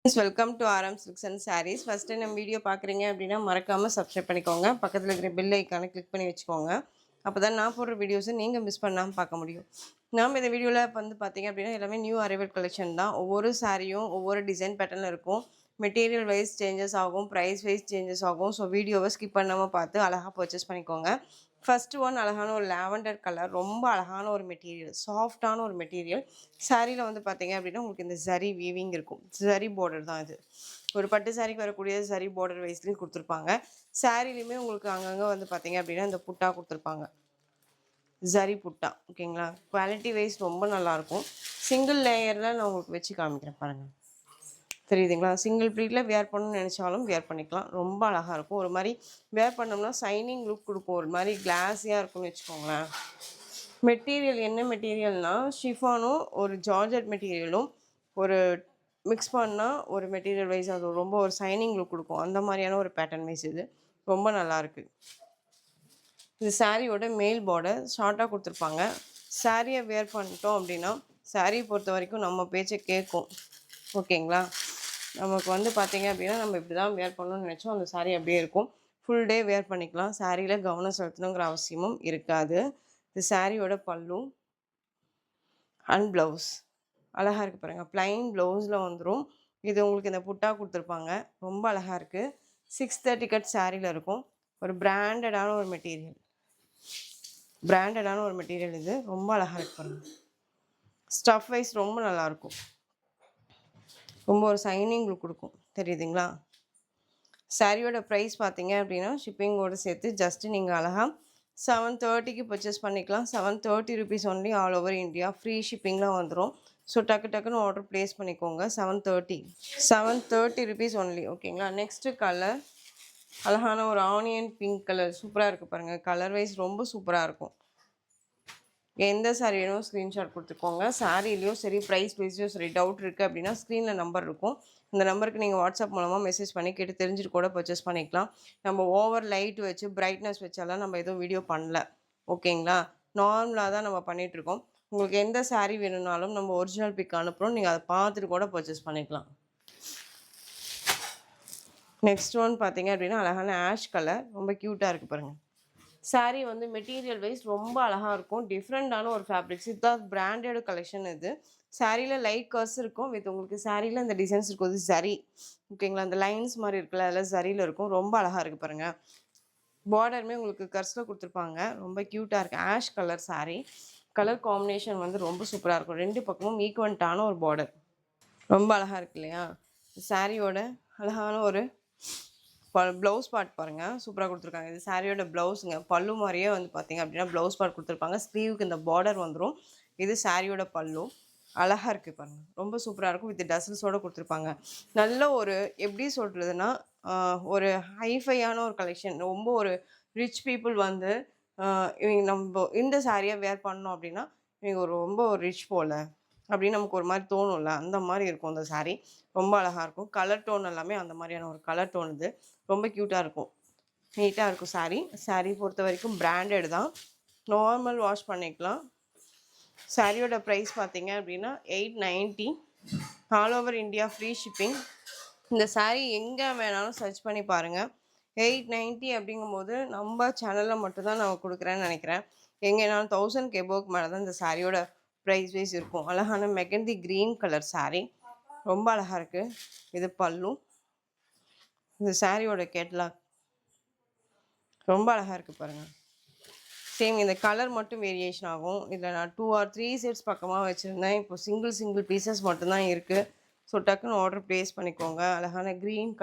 Welcome to RM silks and sarees. First நம்ம video பார்க்குறீங்க அப்படின்னா மறக்காமல் சப்ஸ்கிரைப் பண்ணிக்கோங்க. பக்கத்தில் இருக்கிற பெல் ஐக்கானை கிளிக் பண்ணி வச்சுக்கோங்க. அப்போ தான் நான் போடுற வீடியோஸை நீங்கள் மிஸ் பண்ணாமல் பார்க்க முடியும். நாம் இந்த வீடியோவில் வந்து பார்த்தீங்க அப்படின்னா எல்லாமே நியூ அரைவல் கலெக்ஷன் தான். ஒவ்வொரு சாரியும் ஒவ்வொரு டிசைன் பேட்டர்னில் இருக்கும். மெட்டீரியல் வைஸ் சேஞ்சஸ் ஆகும், ப்ரைஸ் வைஸ் சேஞ்சஸ் ஆகும். ஸோ வீடியோவை ஸ்கிப் பண்ணாமல் பார்த்து அழகாக பர்ச்சேஸ் பண்ணிக்கோங்க. ஃபஸ்ட்டு ஒன் அழகான ஒரு லாவெண்டர் கலர், ரொம்ப அழகான ஒரு மெட்டீரியல், சாஃப்டான ஒரு மெட்டீரியல். சாரியில் வந்து பார்த்தீங்க அப்படின்னா உங்களுக்கு இந்த ஜரி வீவிங் இருக்கும். ஜரி பார்டர் தான் இது. ஒரு பட்டு சாரிக்கு வரக்கூடிய ஜரி பார்டர் வைஸ்லையும் கொடுத்துருப்பாங்க. சாரிலையுமே உங்களுக்கு அங்கங்கே வந்து பார்த்தீங்க அப்படின்னா இந்த புட்டா கொடுத்துருப்பாங்க, ஜரி புட்டா. ஓகேங்களா? குவாலிட்டி வைஸ் ரொம்ப நல்லாயிருக்கும். சிங்கிள் லேயரில் நான் உங்களுக்கு வச்சு காமிக்கிறேன் பாருங்கள். தெரியுதுங்களா? சிங்கிள் ப்ளீட்டில் வேர் பண்ணணும்னு நினச்சாலும் வேர் பண்ணிக்கலாம். ரொம்ப அழகாக இருக்கும். ஒரு மாதிரி வேர் பண்ணோம்னா ஷைனிங் லுக் கொடுக்கும். ஒரு மாதிரி கிளாஸியாக இருக்கும்னு வச்சுக்கோங்களேன். மெட்டீரியல் என்ன மெட்டீரியல்னால் ஷிஃபானும் ஒரு ஜார்ஜட் மெட்டீரியலும் ஒரு மிக்ஸ் பண்ணால் ஒரு மெட்டீரியல் வைஸ் அது ரொம்ப ஒரு ஷைனிங் லுக் கொடுக்கும். அந்த மாதிரியான ஒரு பேட்டர்ன் வைஸ் இது ரொம்ப நல்லாயிருக்கு. இது சாரியோட மேல் பார்டர் ஷார்ட்டாக கொடுத்துருப்பாங்க. சாரியை வேர் பண்ணிட்டோம் அப்படின்னா சாரியை பொறுத்த வரைக்கும் நம்ம பேச்சை கேட்கும். ஓகேங்களா? நமக்கு வந்து பார்த்தீங்க அப்படின்னா நம்ம இப்படி தான் வேர் பண்ணணும்னு நினச்சோம், அந்த சாரீ அப்படியே இருக்கும். ஃபுல் டே வேர் பண்ணிக்கலாம். சாரியில் கவனம் செலுத்தணுங்கிற அவசியமும் இருக்காது. இது சாரியோட பல்லு அண்ட் ப்ளவுஸ் அழகாக இருக்குது பாருங்கள். ப்ளைன் ப்ளவுஸில் வந்துடும். இது உங்களுக்கு இந்த புட்டா கொடுத்துருப்பாங்க. ரொம்ப அழகாக இருக்குது. 630 கட் சாரியில் இருக்கும். ஒரு பிராண்டடான ஒரு மெட்டீரியல் இது. ரொம்ப அழகாக இருக்கு பாருங்கள். ஸ்டஃப் வைஸ் ரொம்ப நல்லாயிருக்கும். ரொம்ப ஒரு ஷைனிங் லுக் கொடுக்கும். தெரியுதுங்களா? சாரியோட ப்ரைஸ் பார்த்தீங்க அப்படின்னா ஷிப்பிங்கோடு சேர்த்து ஜஸ்ட்டு நீங்கள் அழகாக 730க்கு பர்ச்சேஸ் பண்ணிக்கலாம். 730 rupees only all over India. Free ஷிப்பிங்கில் வந்துடும். ஸோ டக்குன்னு ஆர்டர் ப்ளேஸ் பண்ணிக்கோங்க. 730 ருபீஸ் ஒன்லி. ஓகேங்களா? நெக்ஸ்ட்டு கலர் அழகான ஒரு ஆனியன் பிங்க் கலர் சூப்பராக இருக்குது பாருங்கள். கலர் வைஸ் ரொம்ப சூப்பராக இருக்கும். எந்த சாரீ வேணும் ஸ்க்ரீன்ஷாட் கொடுத்துக்கோங்க. சாரிலையும் சரி ப்ரைஸ் வைஸ்லையும் சரி டவுட் இருக்குது அப்படின்னா ஸ்க்ரீனில் நம்பர் இருக்கும். இந்த நம்பருக்கு நீங்கள் வாட்ஸ்அப் மூலமாக மெசேஜ் பண்ணி கேட்டு தெரிஞ்சுட்டு கூட பர்ச்சேஸ் பண்ணிக்கலாம். நம்ம ஓவர் லைட் வச்சு பிரைட்னஸ் வச்சாலாம் நம்ம எதுவும் வீடியோ பண்ணல. ஓகேங்களா? நார்மலாக தான் நம்ம பண்ணிகிட்ருக்கோம். உங்களுக்கு எந்த சாரீ வேணும்னாலும் நம்ம ஒரிஜினல் பிக் அனுப்புகிறோம். நீங்கள் அதை பார்த்துட்டு கூட பர்ச்சேஸ் பண்ணிக்கலாம். நெக்ஸ்ட் ஒன் பார்த்தீங்க அப்படின்னா அழகான ஆஷ் கலர், ரொம்ப க்யூட்டாக இருக்குது பாருங்கள். சாரீ வந்து மெட்டீரியல் வைஸ் ரொம்ப அழகாக இருக்கும். டிஃப்ரெண்ட்டான ஒரு ஃபேப்ரிக்ஸ். இதுதான் பிராண்டட் கலெக்ஷன் இது. சாரியில் லைட் கர்ஸ் இருக்கும். வித் உங்களுக்கு சாரியில் இந்த டிசைன்ஸ் இருக்கும். இது சரி. ஓகேங்களா? அந்த லைன்ஸ் மாதிரி இருக்குல்ல, அதெல்லாம் சரியில் இருக்கும். ரொம்ப அழகாக இருக்குது பாருங்கள். பார்டருமே உங்களுக்கு கர்ஸில் கொடுத்துருப்பாங்க. ரொம்ப க்யூட்டாக இருக்குது. Ash colour sari. Colour combination வந்து ரொம்ப சூப்பராக இருக்கும். ரெண்டு பக்கமும் ஈக்குவன்ட்டான ஒரு பார்டர். ரொம்ப அழகாக இருக்கு இல்லையா? சாரியோட அழகான ஒரு ப்ளவுஸ் பார்ட் பாருங்கள், சூப்பராக கொடுத்துருக்காங்க. இது சாரியோட ப்ளவுஸுங்க. பல்லு மாதிரியே வந்து பார்த்தீங்க அப்படின்னா ப்ளவுஸ் பார்ட் கொடுத்துருப்பாங்க. ஸ்லீவுக்கு இந்த பார்டர் வந்துடும். இது சாரியோட பல்லு. அழகாக இருக்குது பாருங்கள். ரொம்ப சூப்பராக இருக்கும். வித் டசல்ஸோடு கொடுத்துருப்பாங்க. நல்ல ஒரு எப்படி சொல்கிறதுனா ஒரு ஹைஃபையான ஒரு கலெக்ஷன். ரொம்ப ஒரு ரிச் பீப்புள் வந்து இவங்க நம்ம இந்த சாரியை வேர் பண்ணோம் அப்படின்னா இவங்க ரொம்ப ஒரு ரிச் போல் அப்படின்னு நமக்கு ஒரு மாதிரி தோணும்ல, அந்த மாதிரி இருக்கும் இந்த சாரீ. ரொம்ப அழகாக இருக்கும். கலர் டோன் எல்லாமே அந்த மாதிரியான ஒரு கலர் டோன் இது. ரொம்ப க்யூட்டாக இருக்கும். நீட்டாக இருக்கும் சாரீ பொறுத்த வரைக்கும் பிராண்டட் தான். நார்மல் வாஷ் பண்ணிக்கலாம். சாரியோட ப்ரைஸ் பார்த்தீங்க அப்படின்னா 890. All over India free shipping. இந்த சாரீ எங்கே வேணாலும் சர்ச் பண்ணி பாருங்கள். 890 அப்படிங்கும்போது நம்ம சேனலில் மட்டும்தான் நான் கொடுக்குறேன்னு நினைக்கிறேன். எங்கேனாலும் 1000 எபோவுக்கு மேலே தான் இந்த சாரியோட ப்ரைஸ் வைஸ் இருக்கும். அழகான மெகந்தி க்ரீன் கலர் சாரீ. ரொம்ப அழகாக இருக்குது. இது பல்லு. இந்த சாரியோட கேட்லாக் ரொம்ப அழகாக இருக்குது பாருங்கள். சேம் இந்த கலர் மட்டும் வேரியேஷன் ஆகும். இதில் நான் 2 or 3 செட்ஸ் பக்கமாக வச்சுருந்தேன். இப்போ சிங்கிள் பீசஸ் மட்டும்தான் இருக்குது. ஸோ டக்குன்னு ஆர்டர் ப்ளேஸ் பண்ணிக்கோங்க. அழகான க்ரீன்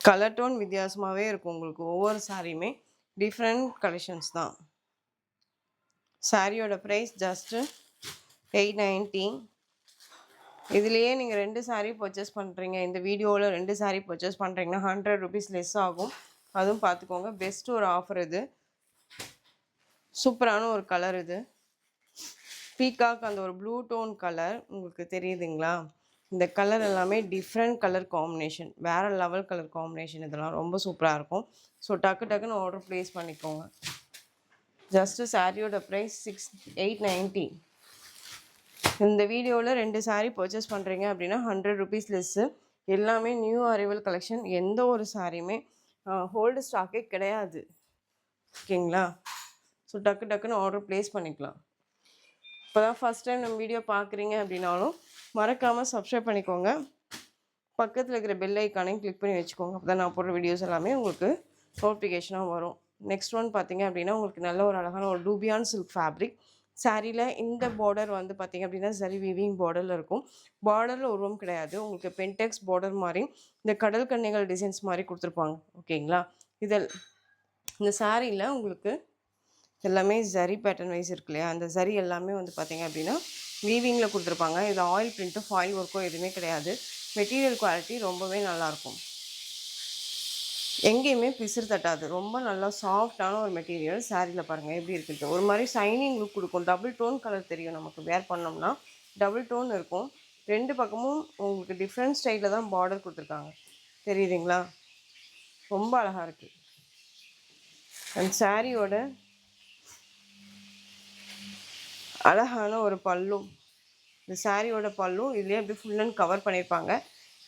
கலர் டோன் வித்தியாசமாகவே இருக்கும். உங்களுக்கு ஒவ்வொரு சாரியுமே டிஃப்ரெண்ட் கலெக்ஷன்ஸ் தான். சாரியோட ப்ரைஸ் ஜஸ்ட்டு 890. இதுலேயே நீங்கள் 2 சாரீ பர்ச்சேஸ் பண்ணுறீங்க, இந்த வீடியோவில் 2 சாரீ பர்ச்சேஸ் பண்ணுறீங்கன்னா 100 ருபீஸ் லெஸ் ஆகும். அதுவும் பார்த்துக்கோங்க. பெஸ்ட்டு ஒரு ஆஃபர் இது. சூப்பரான ஒரு கலர் இது. பீகாக் அந்த ஒரு ப்ளூ டோன் கலர் உங்களுக்கு தெரியுதுங்களா? இந்த கலர் எல்லாமே டிஃப்ரெண்ட் கலர் காம்பினேஷன், வேறு லெவல் கலர் காம்பினேஷன். இதெல்லாம் ரொம்ப சூப்பராக இருக்கும். ஸோ டக்குன்னு ஆர்டர் ப்ளேஸ் பண்ணிக்கோங்க. ஜஸ்ட்டு சாரியோட ப்ரைஸ் 890. இந்த வீடியோவில் 2 saree பர்ச்சேஸ் பண்ணுறீங்க அப்படின்னா 100 ருபீஸ் லெஸ்ஸு. எல்லாமே நியூ அரைவல் கலெக்ஷன். எந்த ஒரு சாரியுமே ஹோல்டு ஸ்டாக்கே கிடையாது. ஓகேங்களா? ஸோ டக்கு டக்குன்னு ஆர்டர் ப்ளேஸ் பண்ணிக்கலாம். இப்போ தான் ஃபஸ்ட் டைம் நம்ம வீடியோ பார்க்குறீங்க அப்படின்னாலும் மறக்காமல் சப்ஸ்கிரைப் பண்ணிக்கோங்க. பக்கத்தில் இருக்கிற பெல் ஐக்கானையும் கிளிக் பண்ணி வச்சுக்கோங்க. அப்போ தான் நான் போடுற வீடியோஸ் எல்லாமே உங்களுக்கு நோட்டிஃபிகேஷனாக வரும். நெக்ஸ்ட் ஒன் பார்த்தீங்க அப்படின்னா உங்களுக்கு நல்ல ஒரு அழகான ஒரு டூபியான் சில்க் ஃபேப்ரிக். சாரியில் இந்த பார்டர் வந்து பார்த்திங்க அப்படின்னா சரி வீவிங் பார்டரில் இருக்கும். பார்டரில் உருவம் கிடையாது. உங்களுக்கு பென்டெக்ஸ் பார்டர் மாதிரி இந்த கடல் கன்னிகள் டிசைன்ஸ் மாதிரி கொடுத்துருப்பாங்க. ஓகேங்களா? இந்த சாரியில் உங்களுக்கு எல்லாமே ஜரி பேட்டர்ன் வைஸ் இருக்கு இல்லையா, அந்த ஜரி எல்லாமே வந்து பார்த்திங்க அப்படின்னா வீவிங்கில் கொடுத்துருப்பாங்க. இது ஆயில் பிரிண்ட்டு ஃபாயில் ஒர்க்கோ எதுவுமே கிடையாது. மெட்டீரியல் குவாலிட்டி ரொம்பவே நல்லாயிருக்கும். எங்கேயுமே பிசுறு தட்டாது. ரொம்ப நல்லா சாஃப்டான ஒரு மெட்டீரியல். சாரியில் பாருங்கள் எப்படி இருக்குது. ஒரு மாதிரி ஷைனிங் லுக் கொடுக்கும். டபுள் டோன் கலர் தெரியும் நமக்கு. வேர் பண்ணோம்னா டபுள் டோன் இருக்கும். 2 பக்கமும் உங்களுக்கு டிஃப்ரெண்ட் ஸ்டைலில் தான் பார்டர் கொடுத்துருக்காங்க. தெரியுதுங்களா? ரொம்ப அழகாக இருக்குது. அந்த சாரியோட அழகான ஒரு பல்லும், இந்த சாரியோட பல்லும் இதுலேயே அப்படி ஃபுல் அண்ட் கவர் பண்ணியிருப்பாங்க.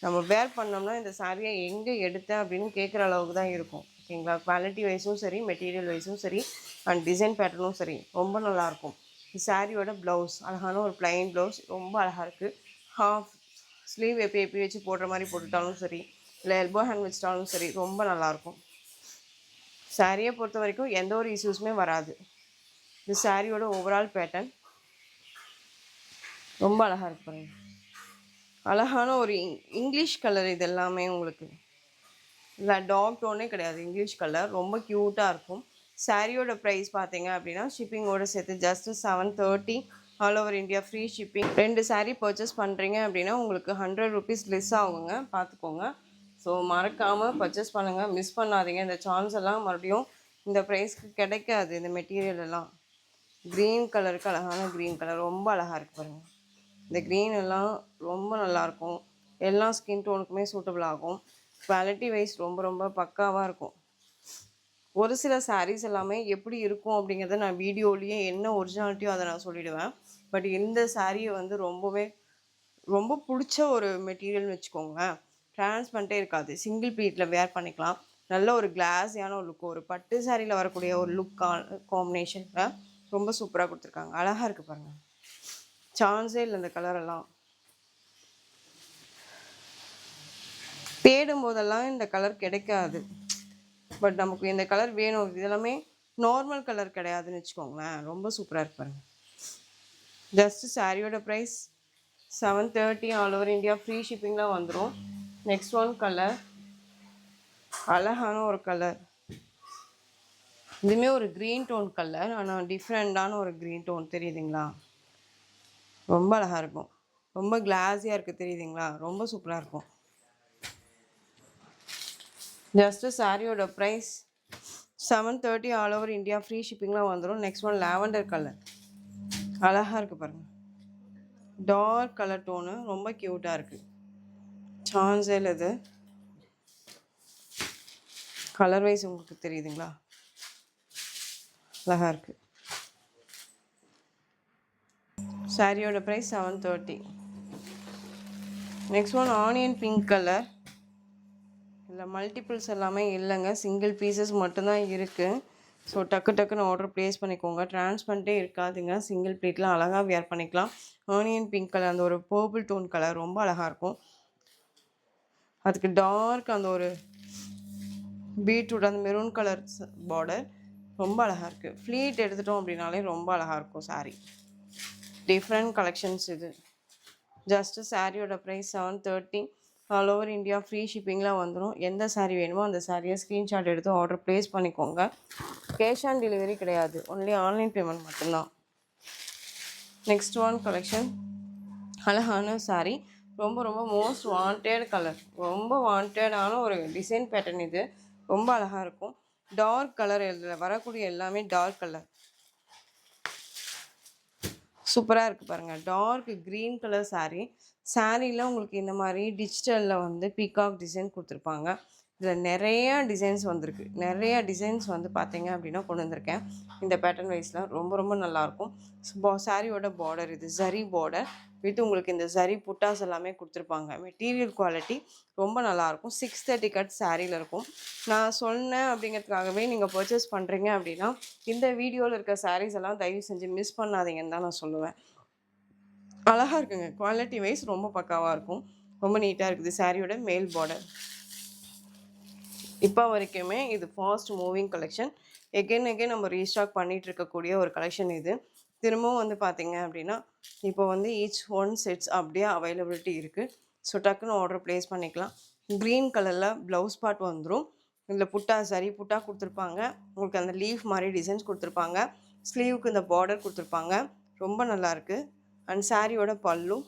நம்ம வேர் பண்ணோம்னா இந்த சாரியை எங்கே எடுத்தேன் அப்படின்னு கேட்குற அளவுக்கு தான் இருக்கும். ஓகேங்களா? குவாலிட்டி வைஸும் சரி, மெட்டீரியல் வைஸும் சரி, அண்ட் டிசைன் பேட்டர்னும் சரி, ரொம்ப நல்லாயிருக்கும். இந்த சாரியோட ப்ளவுஸ் அழகான ஒரு ப்ளைன் ப்ளவுஸ், ரொம்ப அழகாக இருக்குது. ஹாஃப் ஸ்லீவ் எப்படி வச்சு போடுற மாதிரி போட்டுட்டாலும் சரி, இல்லை எல்போ ஹேண்ட் வச்சிட்டாலும் சரி, ரொம்ப நல்லாயிருக்கும். சாரியை பொறுத்த வரைக்கும் எந்த ஒரு இஷ்யூஸுமே வராது. இந்த சாரியோட ஓவரால் பேட்டர்ன் ரொம்ப அழகாக இருக்கு பாருங்கள். அழகான ஒரு இங்கிலீஷ் கலர். இது எல்லாமே உங்களுக்கு இல்லை டார்க் டோனே கிடையாது, இங்கிலீஷ் கலர். ரொம்ப க்யூட்டாக இருக்கும். சாரியோட ப்ரைஸ் பார்த்தீங்க அப்படின்னா ஷிப்பிங்கோடு சேர்த்து just 730. All over India free shipping. 2 sari purchase பண்ணுறீங்க அப்படின்னா உங்களுக்கு 100 ருபீஸ் லெஸ் ஆகுங்க. பார்த்துக்கோங்க. ஸோ மறக்காமல் பர்ச்சேஸ் பண்ணுங்கள், மிஸ் பண்ணாதீங்க. இந்த சான்ஸ் எல்லாம் மறுபடியும் இந்த ப்ரைஸ்க்கு கிடைக்காது. இந்த மெட்டீரியல் எல்லாம் க்ரீன் கலருக்கு அழகான க்ரீன் கலர் ரொம்ப அழகாக இருக்குது பாருங்கள். இந்த க்ரீன் எல்லாம் ரொம்ப நல்லாயிருக்கும். எல்லா ஸ்கின் டோனுக்குமே சூட்டபிள் ஆகும். குவாலிட்டி வைஸ் ரொம்ப ரொம்ப பக்காவாக இருக்கும். ஒரு சில சாரீஸ் எல்லாமே எப்படி இருக்கும் அப்படிங்கிறத நான் வீடியோலேயே என்ன ஒரிஜினாலிட்டியோ அதை நான் சொல்லிவிடுவேன். பட் இந்த சாரியை வந்து ரொம்ப பிடிச்ச ஒரு மெட்டீரியல்னு வச்சுக்கோங்களேன். ட்ரான்ஸ்பரண்ட்டே இருக்காது. சிங்கிள் ப்ளீட்டில் வேர் பண்ணிக்கலாம். நல்ல ஒரு கிளாஸியான ஒரு லுக், ஒரு பட்டு சாரியில் வரக்கூடிய ஒரு லுக் காம்பினேஷனில் ரொம்ப சூப்பராக கொடுத்துருக்காங்க. அழகாக இருக்குது பாருங்கள். சான்ஸே இல்லை. இந்த கலரெல்லாம் தேடும் போதெல்லாம் இந்த கலர் கிடைக்காது. பட் நமக்கு இந்த கலர் வேணும். இதெல்லாமே நார்மல் கலர் கிடையாதுன்னு வச்சுக்கோங்களேன். ரொம்ப சூப்பராக இருக்கு பாருங்க. ஜஸ்ட் சாரியோட price 730. All over India free ஷிப்பிங்லாம் வந்துடும். நெக்ஸ்ட் ஒன் கலர், அழகான ஒரு கலர். இதுவுமே ஒரு க்ரீன் டோன் கலர், ஆனால் டிஃப்ரெண்டான ஒரு க்ரீன் டோன். தெரியுதுங்களா? ரொம்ப அழகாக இருக்கும். ரொம்ப கிளாஸியாக இருக்குது. தெரியுதுங்களா? ரொம்ப சூப்பராக இருக்கும். ஜஸ்ட்டு சாரியோட price 730. All over India free ஷிப்பிங்லாம் வந்துடும். நெக்ஸ்ட் ஒன் லாவெண்டர் கலர், அழகாக இருக்குது பாருங்கள். டார்க் கலர் டோனு, ரொம்ப க்யூட்டாக இருக்குது. சான்ஸேல் இது கலர் வைஸ் உங்களுக்கு தெரியுதுங்களா? அழகாக இருக்குது. சாரியோட price 730. Next one onion pink colour. இல்லை மல்டிபிள்ஸ் எல்லாமே இல்லைங்க, சிங்கிள் பீசஸ் மட்டும்தான் இருக்குது. ஸோ டக்குன்னு ஆர்டர் ப்ளேஸ் பண்ணிக்கோங்க. ட்ரான்ஸ்பரண்ட்டே இருக்காதுங்க. சிங்கிள் ப்ளீட்லாம் அழகாக வேர் பண்ணிக்கலாம். ஆனியன் பிங்க் கலர், அந்த ஒரு பர்பிள் டோன் கலர் ரொம்ப அழகாக இருக்கும். அதுக்கு டார்க் அந்த ஒரு பீட்ரூட் அந்த மெரூன் கலர் பார்டர் ரொம்ப அழகாக இருக்குது. ஃப்ளீட் எடுத்துட்டோம் அப்படின்னாலே ரொம்ப அழகாக இருக்கும் சாரீ. டிஃப்ரெண்ட் கலெக்ஷன்ஸ் இது. ஜஸ்ட்டு சாரியோட price 730. All over India free ஷிப்பிங்லாம் வந்துடும். எந்த சாரீ வேணுமோ அந்த சாரியை ஸ்க்ரீன்ஷாட் எடுத்து ஆர்டர் ப்ளேஸ் பண்ணிக்கோங்க. கேஷ் ஆன் டெலிவரி கிடையாது, ஒன்லி ஆன்லைன் பேமெண்ட் மட்டும்தான். நெக்ஸ்ட் ஒன் கலெக்ஷன், அழகான சாரீ. ரொம்ப ரொம்ப மோஸ்ட் வாண்டட் கலர், ரொம்ப வாண்டடான ஒரு டிசைன் பேட்டர்ன். இது ரொம்ப அழகாக இருக்கும். டார்க் கலர், இதில் வரக்கூடிய எல்லாமே டார்க் கலர் சூப்பராக இருக்குது பாருங்கள். Dark green colour saree. சாரியில் உங்களுக்கு இந்த மாதிரி டிஜிட்டலில் வந்து பீகாக் டிசைன் கொடுத்துருப்பாங்க. இதில் நிறையா டிசைன்ஸ் வந்திருக்கு. நிறையா டிசைன்ஸ் வந்து பார்த்தீங்க அப்படின்னா கொண்டு வந்திருக்கேன். இந்த பேட்டர்ன் வைஸில் ரொம்ப ரொம்ப நல்லாயிருக்கும். சாரியோட பார்டர் இது ஜரி பார்டர் வித் உங்களுக்கு இந்த ஜரி புட்டாஸ் எல்லாமே கொடுத்துருப்பாங்க. மெட்டீரியல் குவாலிட்டி ரொம்ப நல்லாயிருக்கும். 630 கட் சாரியில் இருக்கும். நான் சொன்னேன் அப்படிங்கிறதுக்காகவே நீங்கள் பர்ச்சேஸ் பண்ணுறீங்க அப்படின்னா இந்த வீடியோவில் இருக்க சாரீஸ் எல்லாம் தயவு செஞ்சு மிஸ் பண்ணாதீங்கன்னு தான் நான் சொல்லுவேன். அழகாக இருக்குங்க. குவாலிட்டி வைஸ் ரொம்ப பக்காவாக இருக்கும். ரொம்ப நீட்டாக இருக்குது. சாரியோட மேல் பார்டர் இப்போ வரைக்குமே இது ஃபாஸ்ட் மூவிங் கலெக்ஷன். எகெயின் நம்ம ரீஸ்டாக் பண்ணிகிட்டு இருக்கக்கூடிய ஒரு கலெக்ஷன் இது. திரும்பவும் வந்து பார்த்தீங்க அப்படின்னா இப்போ வந்து ஈச் ஒன் செட்ஸ் அப்படியே அவைலபிலிட்டி இருக்குது. ஸோ டக்குன்னு ஆர்டர் ப்ளேஸ் பண்ணிக்கலாம். க்ரீன் கலரில் ப்ளவுஸ் பார்ட் வந்துடும். இதில் புட்டா சரி புட்டா கொடுத்துருப்பாங்க. உங்களுக்கு அந்த லீஃப் மாதிரி டிசைன்ஸ் கொடுத்துருப்பாங்க. ஸ்லீவுக்கு இந்த பார்டர் கொடுத்துருப்பாங்க. ரொம்ப நல்லாயிருக்கு. அண்ட் சாரியோட பல்லு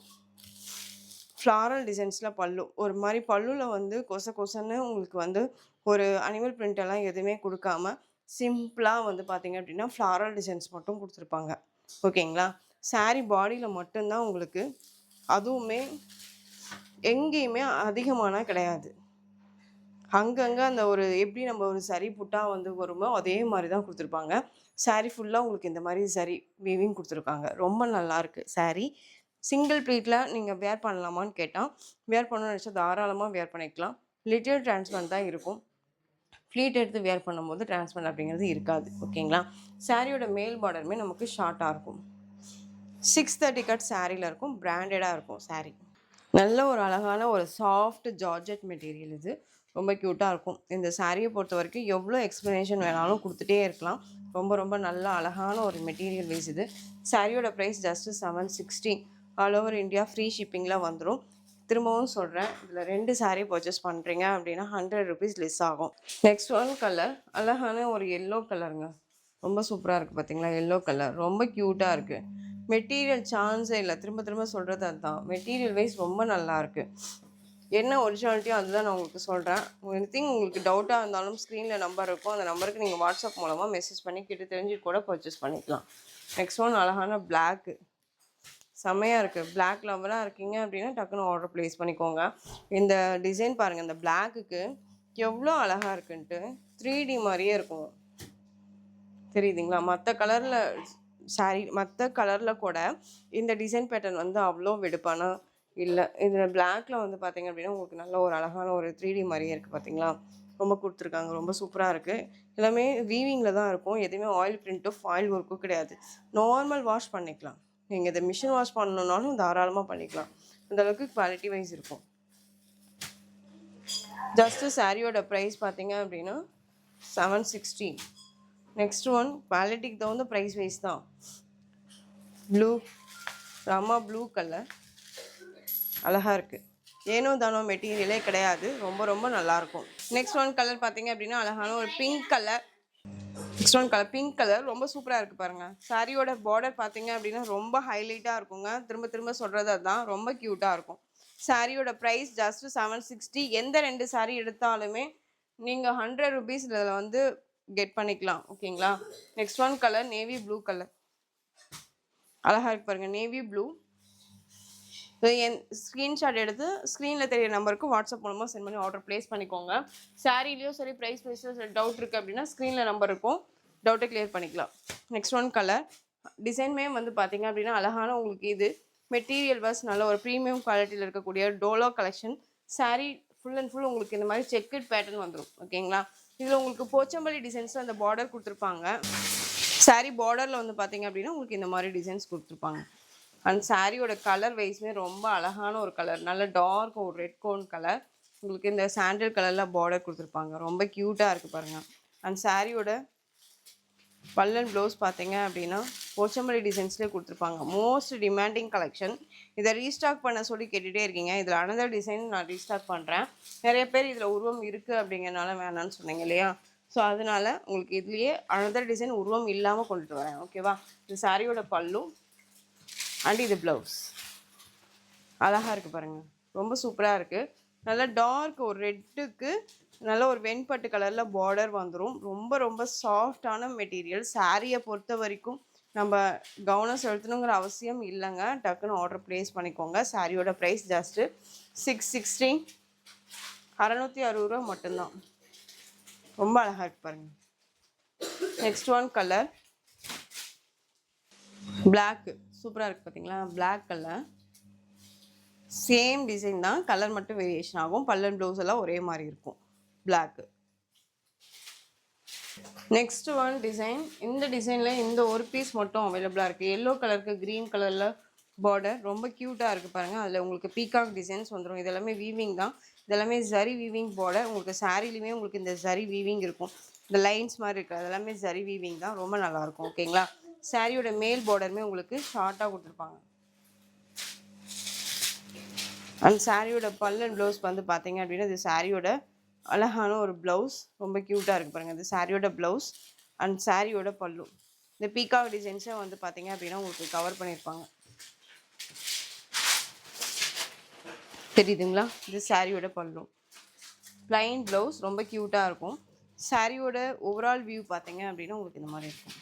ஃப்ளாரல் டிசைன்ஸில் பல்லு ஒரு மாதிரி பல்லுவில் வந்து கொசன்னு உங்களுக்கு வந்து ஒரு அனிமல் பிரிண்டெல்லாம் எதுவுமே கொடுக்காம சிம்பிளாக வந்து பார்த்திங்க அப்படின்னா ஃப்ளாரல் டிசைன்ஸ் மட்டும் கொடுத்துருப்பாங்க. ஓகேங்களா? சாரீ பாடியில் மட்டும்தான் உங்களுக்கு, அதுவுமே எங்கேயுமே அதிகமான கிடையாது. அங்கங்கே அந்த ஒரு எப்படி நம்ம ஒரு சரி புட்டா வந்து வருமோ அதே மாதிரி தான் கொடுத்துருப்பாங்க. சாரீ ஃபுல்லாக உங்களுக்கு இந்த மாதிரி சரி வீவிங் கொடுத்துருக்காங்க. ரொம்ப நல்லாயிருக்கு சாரீ. சிங்கிள் ப்ளீட்டில் நீங்கள் வேர் பண்ணலாமான்னு கேட்டால் வேர் பண்ணணும்னு நினச்சா தாராளமாக வேர் பண்ணிக்கலாம். லிட்டில் டிரான்ஸ்பரண்ட் தான் இருக்கும். ஃப்ளீட் எடுத்து வேர் பண்ணும்போது டிரான்ஸ்பரண்ட் அப்படிங்கிறது இருக்காது. ஓகேங்களா? சாரியோட மேல் பார்டருமே நமக்கு ஷார்ட்டாக இருக்கும். 630 கட் சாரியில் இருக்கும். பிராண்டடாக இருக்கும் சாரீ. நல்ல ஒரு அழகான ஒரு சாஃப்ட் ஜார்ஜெட் மெட்டீரியல் இது. ரொம்ப க்யூட்டாக இருக்கும். இந்த சாரியை பொறுத்த வரைக்கும் எவ்வளோ எக்ஸ்ப்ளனேஷன் வேணாலும் கொடுத்துட்டே இருக்கலாம். ரொம்ப ரொம்ப நல்ல அழகான ஒரு மெட்டீரியல் வைஸ் இது. சாரியோட price just 760. All over India free ஷிப்பிங்கில் வந்துடும். திரும்பவும் சொல்கிறேன், இதில் 2 சாரீ பர்ச்சேஸ் பண்ணுறீங்க அப்படின்னா 100 ருபீஸ் லெஸ் ஆகும். நெக்ஸ்ட் ஒன் கலர் அழகான ஒரு எல்லோ கலருங்க. ரொம்ப சூப்பராக இருக்குது பார்த்தீங்களா? எல்லோ கலர் ரொம்ப க்யூட்டாக இருக்குது. மெட்டீரியல் சான்ஸே இல்லை. திரும்ப சொல்கிறது அதுதான். மெட்டீரியல் வைஸ் ரொம்ப நல்லாயிருக்கு. என்ன ஒரிஜினாலிட்டியோ அதுதான் நான் உங்களுக்கு சொல்கிறேன். எனிதிங் உங்களுக்கு டவுட்டாக இருந்தாலும் ஸ்க்ரீனில் நம்பர் இருக்கும். அந்த நம்பருக்கு நீங்கள் வாட்ஸ்அப் மூலமாக மெசேஜ் பண்ணி கேட்டு தெரிஞ்சு கூட பர்ச்சேஸ் பண்ணிக்கலாம். நெக்ஸ்ட் ஒன் அழகான பிளாக்கு. செம்மையாக இருக்குது. பிளாக் லவராக இருக்கீங்க அப்படின்னா டக்குன்னு ஆர்டர் ப்ளேஸ் பண்ணிக்கோங்க. இந்த டிசைன் பாருங்கள். இந்த பிளாக்குக்கு எவ்வளோ அழகாக இருக்குன்ட்டு 3D மாதிரியே இருக்கும். தெரியுதுங்களா? மற்ற கலரில் சாரீ மற்ற கலரில் கூட இந்த டிசைன் பேட்டர்ன் வந்து அவ்வளோ வெடுப்பான இல்லை. இதில் பிளாக்கில் வந்து பார்த்திங்க அப்படின்னா உங்களுக்கு நல்ல ஒரு அழகான ஒரு 3D மாதிரியே இருக்குது. பார்த்தீங்களா? ரொம்ப கொடுத்துருக்காங்க. ரொம்ப சூப்பராக இருக்குது. எல்லாமே வீவிங்கில் தான் இருக்கும். எதுவுமே ஆயில் பிரிண்ட்டோ ஃபாயில் ஒர்க்கோ கிடையாது. நார்மல் வாஷ் பண்ணிக்கலாம். நீங்கள் இதை மிஷின் வாஷ் பண்ணணுன்னாலும் தாராளமாக பண்ணிக்கலாம். அந்தளவுக்கு குவாலிட்டி வைஸ் இருக்கும். ஜஸ்ட்டு சாரியோட ப்ரைஸ் பார்த்தீங்க அப்படின்னா 760. நெக்ஸ்ட் ஒன் குவாலிட்டிக்கு தகுந்த ப்ரைஸ் வைஸ் தான். ப்ளூ ராமா ப்ளூ கலர் அழகாக இருக்குது. ஏனோ தானோ மெட்டீரியலே கிடையாது. ரொம்ப ரொம்ப நல்லாயிருக்கும். நெக்ஸ்ட் ஒன் கலர் பார்த்தீங்க அப்படின்னா அழகான ஒரு pink colour. Next one colour pink colour ரொம்ப சூப்பராக இருக்குது பாருங்கள். சாரியோட பார்டர் பார்த்தீங்க அப்படின்னா ரொம்ப ஹைலைட்டாக இருக்குங்க. திரும்ப சொல்கிறது அதுதான். ரொம்ப க்யூட்டாக இருக்கும். சாரியோட ப்ரைஸ் ஜஸ்ட்டு 760. எந்த 2 சாரீ எடுத்தாலுமே நீங்கள் 100 ருபீஸ் இதில் வந்து கெட் பண்ணிக்கலாம். ஓகேங்களா? Next one colour navy blue colour அழகாக இருக்கு பாருங்கள். Navy blue. என் ஸ்க்ரீன்ஷாட் எடுத்து ஸ்க்ரீனில் தெரிய நம்பருக்கு வாட்ஸ்அப் மூலமாக சென்ட் பண்ணி ஆர்டர் ப்ளேஸ் பண்ணிக்கோங்க. சாரீலையும் சரி ப்ரைஸ் வைஸில் சரி டவுட் இருக்குது அப்படின்னா ஸ்க்ரீனில் நம்பர் இருக்கும். டவுட்டை கிளியர் பண்ணிக்கலாம். நெக்ஸ்ட் ஒன் கலர் டிசைன்மே வந்து பார்த்தீங்க அப்படின்னா அழகான உங்களுக்கு இது மெட்டீரியல் வாஸ் நல்ல ஒரு ப்ரீமியம் குவாலிட்டியில் இருக்கக்கூடிய Dolo collection. Sari full and full உங்களுக்கு இந்த மாதிரி செக்குட் பேட்டர்ன் வந்துடும். ஓகேங்களா? இதில் உங்களுக்கு போச்சம்பள்ளி டிசைன்ஸில் அந்த பார்டர் கொடுத்துருப்பாங்க. சாரீ பார்டரில் வந்து பார்த்தீங்க அப்படின்னா உங்களுக்கு இந்த மாதிரி டிசைன்ஸ் கொடுத்துருப்பாங்க. அண்ட் சாரியோட கலர் வைஸ்மே ரொம்ப அழகான ஒரு கலர். நல்ல டார்க் ஒரு ரெட் கோன் கலர். உங்களுக்கு இந்த சாண்டில் கலரில் பார்டர் கொடுத்துருப்பாங்க. ரொம்ப க்யூட்டாக இருக்குது பாருங்கள். அண்ட் சாரியோட பல்லன் ப்ளவுஸ் பார்த்தீங்க அப்படின்னா போச்சம்பள்ளி டிசைன்ஸ்லேயே கொடுத்துருப்பாங்க. Most demanding collection. இதை ரீஸ்டாக் பண்ண சொல்லி கேட்டுகிட்டே இருக்கீங்க. இதில் அனதர் டிசைன் நான் ரீஸ்டாக் பண்ணுறேன். நிறைய பேர் இதில் உருவம் இருக்குது அப்படிங்கிறனால வேணான்னு சொன்னீங்க இல்லையா? ஸோ அதனால் உங்களுக்கு இதுலேயே அனதர் டிசைன் உருவம் இல்லாமல் கொண்டுட்டு வரேன். ஓகேவா? இது சாரியோட பல்லு அண்ட் இது ப்ளவுஸ் அழகாக இருக்குது பாருங்கள். ரொம்ப சூப்பராக இருக்குது. நல்லா டார்க் ஒரு ரெட்டுக்கு நல்ல ஒரு வெண்பட்டு கலரில் பார்டர் வந்துடும். ரொம்ப ரொம்ப சாஃப்டான மெட்டீரியல். சாரியை பொறுத்த வரைக்கும் நம்ம கவனம் செலுத்தணுங்கிற அவசியம் இல்லைங்க. டக்குன்னு ஆர்டர் ப்ளேஸ் பண்ணிக்கோங்க. சாரியோட ப்ரைஸ் ஜஸ்ட்டு 660. 660 மட்டும்தான். ரொம்ப அழகாக இருக்கு பாருங்க. Next one colour black. சூப்பராக இருக்குது பார்த்தீங்களா? Black colour. சேம் டிசைன் தான், கலர் மட்டும் வேரியேஷன் ஆகும். பல்லன் ப்ளவுஸ் எல்லாம் ஒரே மாதிரி இருக்கும். பிளாக்கு. Next one design. இந்த டிசைனில் இந்த ஒரு பீஸ் மட்டும் அவைலபிளாக இருக்குது. எல்லோ கலருக்கு க்ரீன் கலரில் பார்டர் ரொம்ப க்யூட்டாக இருக்குது பாருங்கள். அதில் உங்களுக்கு பீகாக் டிசைன்ஸ் வந்துடும். இதெல்லாமே வீவிங் தான். இதெல்லாமே ஜரி வீவிங் பார்டர். உங்களுக்கு சாரீலையுமே உங்களுக்கு இந்த ஜரி வீவிங் இருக்கும். இந்த லைன்ஸ் மாதிரி இருக்குது, அதெல்லாமே ஜரி வீவிங் தான். ரொம்ப நல்லாயிருக்கும். ஓகேங்களா? சாரியோட மேல் பார்டருமே உங்களுக்கு ஷார்ட்டாக கொடுத்துருப்பாங்க. அண்ட் சாரியோட பல்லன் ப்ளவுஸ் வந்து பார்த்தீங்க அப்படின்னா இது சாரியோட அழகான ஒரு ப்ளவுஸ். ரொம்ப க்யூட்டாக இருக்குது பாருங்கள். இது சாரியோட ப்ளவுஸ் அண்ட் சாரியோட பல்லு. இந்த பீகாக் டிசைன்ஸை வந்து பார்த்தீங்க அப்படின்னா உங்களுக்கு கவர் பண்ணியிருப்பாங்க. தெரியுதுங்களா? இது சாரியோட பல்லு. Plain blouse. ரொம்ப க்யூட்டாக இருக்கும். சாரியோட ஓவரால் வியூ பார்த்தீங்க அப்படின்னா உங்களுக்கு இந்த மாதிரி இருக்கும்.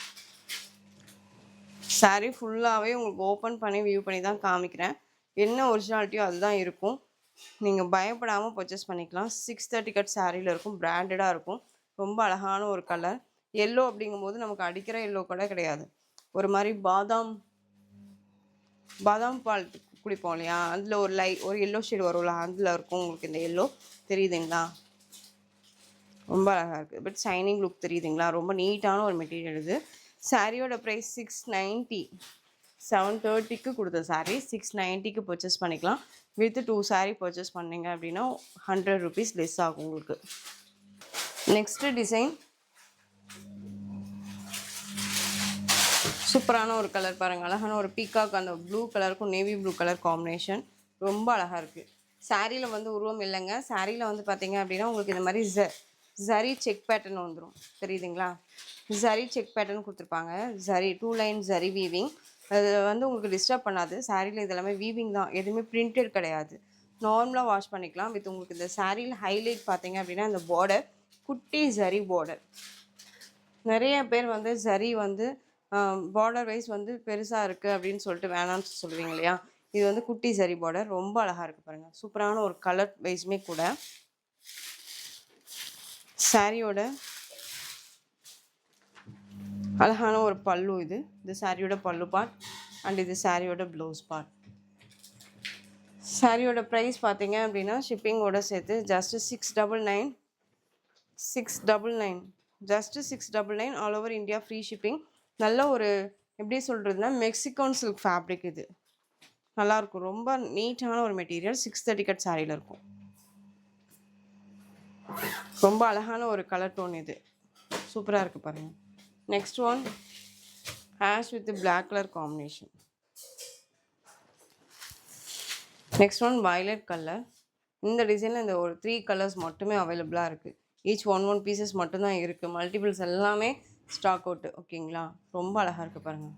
சாரி ஃபுல்லாகவே உங்களுக்கு ஓப்பன் பண்ணி வியூ பண்ணி தான் காமிக்கிறேன். என்ன ஒரிஜினாலிட்டியோ அதுதான் இருக்கும். நீங்கள் பயப்படாமல் பர்ச்சேஸ் பண்ணிக்கலாம். 630 கட் சாரியில் இருக்கும். பிராண்டடாக இருக்கும். ரொம்ப அழகான ஒரு கலர். எல்லோ அப்படிங்கும்போது நமக்கு அடிக்கிற எல்லோ கூட கிடையாது. ஒரு மாதிரி பாதாம் பால் குடிப்போம் இல்லையா? அதில் ஒரு எல்லோ ஷேட் வரும்ல, அதில் இருக்கும் உங்களுக்கு இந்த எல்லோ. தெரியுதுங்களா? ரொம்ப அழகாக இருக்குது. பட் ஷைனிங் லுக் தெரியுதுங்களா? ரொம்ப நீட்டான ஒரு மெட்டீரியல் இது. சாரியோட ப்ரைஸ் 690. 730க்கு கொடுத்த சாரீ 690க்கு பர்ச்சேஸ் பண்ணிக்கலாம். வித் 2 சாரீ பர்ச்சேஸ் பண்ணிங்க அப்படின்னா 100 rupees லெஸ் ஆகும் உங்களுக்கு. நெக்ஸ்ட்டு டிசைன் சூப்பரான ஒரு கலர் பாருங்கள். அழகான ஒரு பீகாக், அந்த ப்ளூ கலருக்கும் நேவி ப்ளூ கலர் காம்பினேஷன் ரொம்ப அழகாக இருக்குது. சாரியில் வந்து உருவம் இல்லைங்க. சாரியில் வந்து பார்த்தீங்க அப்படின்னா உங்களுக்கு இந்த மாதிரி ஜரி செக் பேட்டர்ன் வந்துடும். தெரியுதுங்களா? ஜரி செக் பேட்டர்ன் கொடுத்துருப்பாங்க. Zari 2 line zari weaving. அது வந்து உங்களுக்கு டிஸ்டர்ப் பண்ணாது. சாரியில் இதெல்லாமே வீவிங் தான், எதுவுமே பிரிண்டட் கிடையாது. நார்மலாக வாஷ் பண்ணிக்கலாம். வித் உங்களுக்கு இந்த சாரியில் ஹைலைட் பார்த்தீங்க அப்படின்னா இந்த பார்டர் குட்டி ஜரி பார்டர். நிறைய பேர் வந்து ஜரி வந்து பார்டர் வைஸ் வந்து பெருசாக இருக்குது அப்படின்னு சொல்லிட்டு வேணாம்னு சொல்லுவீங்க இல்லையா? இது வந்து குட்டி ஜரி பார்டர். ரொம்ப அழகாக இருக்குது பாருங்கள். சூப்பரான ஒரு கலர் வைஸுமே கூட. சாரியோட அழகான ஒரு பல்லு. இது சாரியோட பல்லு பார்ட் அண்ட் இது சாரியோட ப்ளவுஸ் பார்ட். சாரியோட ப்ரைஸ் பார்த்தீங்க அப்படின்னா ஷிப்பிங்கோட சேர்த்து just 699 just 699 all over India free shipping. நல்ல ஒரு எப்படி சொல்கிறதுனா மெக்சிகன் சில்க் ஃபேப்ரிக். இது நல்லாயிருக்கும். ரொம்ப நீட்டான ஒரு மெட்டீரியல். 630 கட் சாரியில் இருக்கும். ரொம்ப அழகான ஒரு கலர் டோன். இது சூப்பராக இருக்குது பாருங்கள். Next one ash with black colour combination. Next one violet colour. இந்த டிசைனில் இந்த ஒரு 3 கலர்ஸ் மட்டுமே அவைலபிளாக இருக்குது. ஈச் ஒன் பீசஸ் மட்டும்தான் இருக்குது. மல்டிபிள்ஸ் எல்லாமே ஸ்டாக் அவுட்டு. ஓகேங்களா? ரொம்ப அழகாக இருக்குது பாருங்கள்.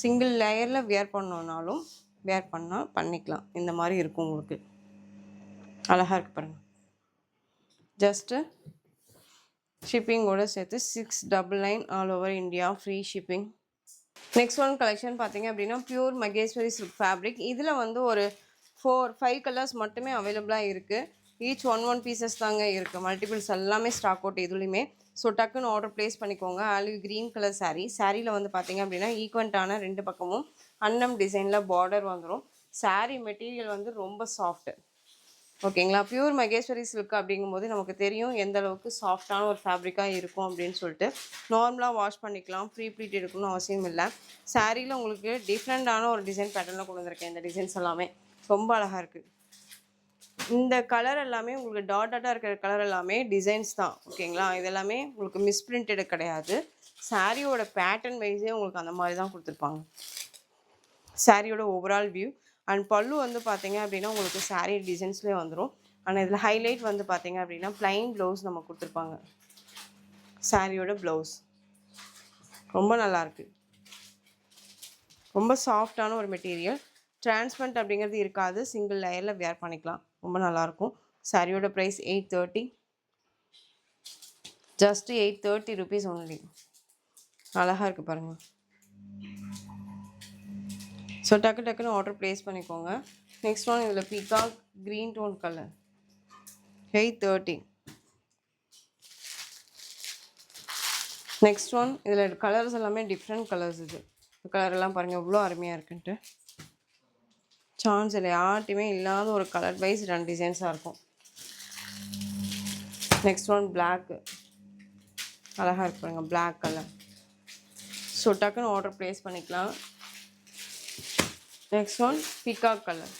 சிங்கிள் லேயரில் வியர் பண்ணோன்னாலும் வியர் பண்ணிக்கலாம். இந்த மாதிரி இருக்கும் உங்களுக்கு. அழகாக இருக்குது பாருங்கள். ஜஸ்ட்டு ஷிப்பிங்கோடு சேர்த்து 699 all over India free shipping. Next one collection பார்த்தீங்க அப்படின்னா பியூர் மகேஸ்வரி சில்க் ஃபேப்ரிக். இதில் வந்து ஒரு 4-5 கலர்ஸ் மட்டுமே அவைலபிளாக இருக்குது. ஈச் ஒன் பீசஸ் தாங்க இருக்குது. மல்டிபிள்ஸ் எல்லாமே ஸ்டாக் அவுட் இதுலேயுமே. ஸோ டக்குன்னு ஆர்டர் ப்ளேஸ் பண்ணிக்கோங்க. Olive green colour saree. சாரியில் வந்து பார்த்தீங்க அப்படின்னா ஈக்வெண்ட்டான 2 பக்கமும் அன்னம் டிசைனில் பார்டர் வந்துடும். சாரீ மெட்டீரியல் வந்து ரொம்ப சாஃப்ட்டு. ஓகேங்களா? பியூர் மகேஸ்வரி சில்க் அப்படிங்கும்போது நமக்கு தெரியும் எந்த அளவுக்கு சாஃப்டான ஒரு ஃபேப்ரிக்காக இருக்கும் அப்படின்னு சொல்லிட்டு. நார்மலாக வாஷ் பண்ணிக்கலாம். ப்ரீ ப்ளீட் எடுக்கணும்னு அவசியம் இல்லை. சாரியில் உங்களுக்கு டிஃப்ரெண்ட்டான ஒரு டிசைன் பேட்டர்னில் கொண்டு வந்திருக்கேன். இந்த டிசைன்ஸ் எல்லாமே ரொம்ப அழகாக இருக்குது. இந்த கலர் எல்லாமே உங்களுக்கு டாட்டாக இருக்கிற கலர் எல்லாமே டிசைன்ஸ் தான். ஓகேங்களா? இதெல்லாமே உங்களுக்கு மிஸ்பிரிண்டட் கிடையாது. சாரியோட பேட்டர்ன் வைஸே உங்களுக்கு அந்த மாதிரி தான் கொடுத்துருப்பாங்க. சாரியோட ஓவரால் வியூ அண்ட் பல்லு வந்து பார்த்தீங்க அப்படின்னா உங்களுக்கு சாரீ டிசைன்ஸ்லேயே வந்துடும். ஆனால் இதில் ஹைலைட் வந்து பார்த்தீங்க அப்படின்னா ப்ளைன் ப்ளவுஸ் நம்ம கொடுத்துருப்பாங்க. சாரியோட ப்ளவுஸ் ரொம்ப நல்லாயிருக்கு. ரொம்ப சாஃப்டான ஒரு மெட்டீரியல். டிரான்ஸ்பரண்ட் அப்படிங்கிறது இருக்காது. சிங்கிள் லேயரில் வேர் பண்ணிக்கலாம். ரொம்ப நல்லாயிருக்கும். சாரியோட ப்ரைஸ் 830. Just 830 rupees only. அழகாக இருக்குது பாருங்கள். ஸோ டக்குன்னு ஆர்டர் ப்ளேஸ் பண்ணிக்கோங்க. நெக்ஸ்ட் ஒன் இதில் peacock green tone colour. 830. Next one, இதில் கலர்ஸ் எல்லாமே டிஃப்ரெண்ட் கலர்ஸ். இது கலர் எல்லாம் பாருங்கள் எவ்வளோ அருமையாக இருக்குன்ட்டு. சான்ஸ் இல்லை, யார்ட்டையுமே இல்லாத ஒரு கலர் வைஸ் 2 டிசைன்ஸாக இருக்கும். நெக்ஸ்ட் ஒன் பிளாக்கு, அழகாக இருக்கு பாருங்கள் பிளாக் கலர். ஸோ டக்குன்னு ஆர்டர் ப்ளேஸ் பண்ணிக்கலாம். Next one peacock colour.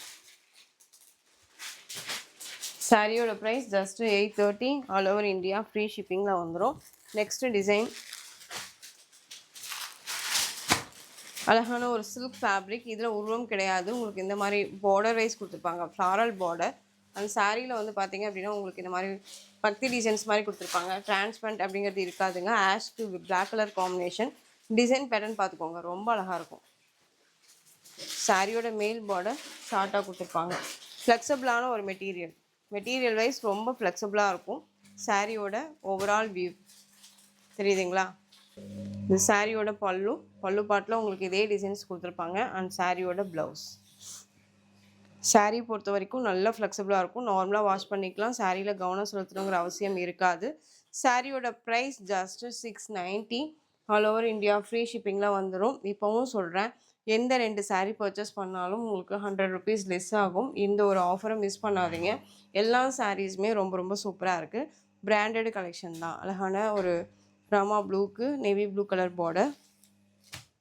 சாரியோட price just 830. All over India free ஷிப்பிங்கில் வந்துடும். நெக்ஸ்ட் டிசைன் அழகான ஒரு சில்க் ஃபேப்ரிக். இதில் உருவம் கிடையாது, உங்களுக்கு இந்த மாதிரி பார்டர் வைஸ் கொடுத்துருப்பாங்க, ஃப்ளாரல் பார்டர். அந்த சாரியில் வந்து பார்த்தீங்க அப்படின்னா உங்களுக்கு இந்த மாதிரி பக்தி டிசைன்ஸ் மாதிரி கொடுத்துருப்பாங்க. டிரான்ஸ்பரண்ட் அப்படிங்கிறது இருக்காதுங்க. ஆஷ்க்கு black colour combination. Design pattern பார்த்துக்கோங்க, ரொம்ப அழகாக இருக்கும். சாரியோட மேல் பார்டர் ஷார்ட்டாக கொடுத்துருப்பாங்க. ஃப்ளெக்சிபிளான ஒரு மெட்டீரியல் வைஸ் ரொம்ப ஃப்ளெக்சிபிளாக இருக்கும். சாரியோட ஓவரால் வியூ தெரியுதுங்களா? இந்த சாரியோட பல்லு பாட்டில் உங்களுக்கு இதே டிசைன்ஸ் கொடுத்துருப்பாங்க. அண்ட் சாரியோட ப்ளவுஸ். சாரீ பொறுத்த வரைக்கும் நல்லா ஃப்ளெக்சிபிளாக இருக்கும். நார்மலாக வாஷ் பண்ணிக்கலாம். சாரியில் கவனம் செலுத்தணுங்கிற அவசியம் இருக்காது. சாரியோட price just 690. All over India free ஷிப்பிங்கில் வந்துடும். இப்போவும் சொல்கிறேன், எந்த 2 சாரீ பர்ச்சேஸ் பண்ணாலும் உங்களுக்கு 100 ருபீஸ் லெஸ் ஆகும். இந்த ஒரு ஆஃபரை மிஸ் பண்ணாதீங்க. எல்லா சாரீஸுமே ரொம்ப ரொம்ப சூப்பராக இருக்குது. பிராண்டட் கலெக்ஷன் தான். அழகான ஒரு ராமா ப்ளூக்கு navy blue colour border.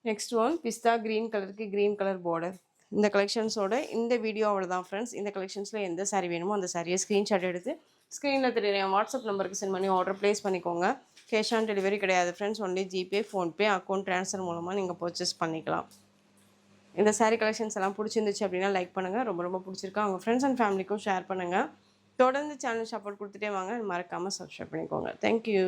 Next one pista green கலருக்கு க்ரீன் கலர் பார்டர். இந்த கலெக்ஷன்ஸோட இந்த வீடியோ அவ்வளோதான் ஃப்ரெண்ட்ஸ். இந்த கலெக்ஷன்ஸில் எந்த சாரீ வேணுமோ அந்த சாரியை ஸ்க்ரீன்ஷாட் எடுத்து ஸ்க்ரீனில் தெரிய வாட்ஸ்அப் நம்பருக்கு சென்ட் பண்ணி ஆர்டர் ப்ளேஸ் பண்ணிக்கோங்க. கேஷ் ஆன் டெலிவரி கிடையாது friends. Only GPay, PhonePe, account transfer மூலமாக நீங்கள் பர்ச்சேஸ் பண்ணிக்கலாம். இந்த சாரீ கலெக்ஷன்ஸ் எல்லாம் பிடிச்சிருந்துச்சு அப்படின்னா லைக் பண்ணுங்கள். ரொம்ப ரொம்ப பிடிச்சிருக்கா அவங்க ஃப்ரெண்ட்ஸ் அண்ட் ஃபேமிலிக்கும் ஷேர் பண்ணுங்கள். தொடர்ந்து சேனல் சப்போர்ட் கொடுத்துட்டே வாங்க. மறக்காமல் சப்ஸ்கிரைப் பண்ணிக்கோங்க. தேங்க்யூ.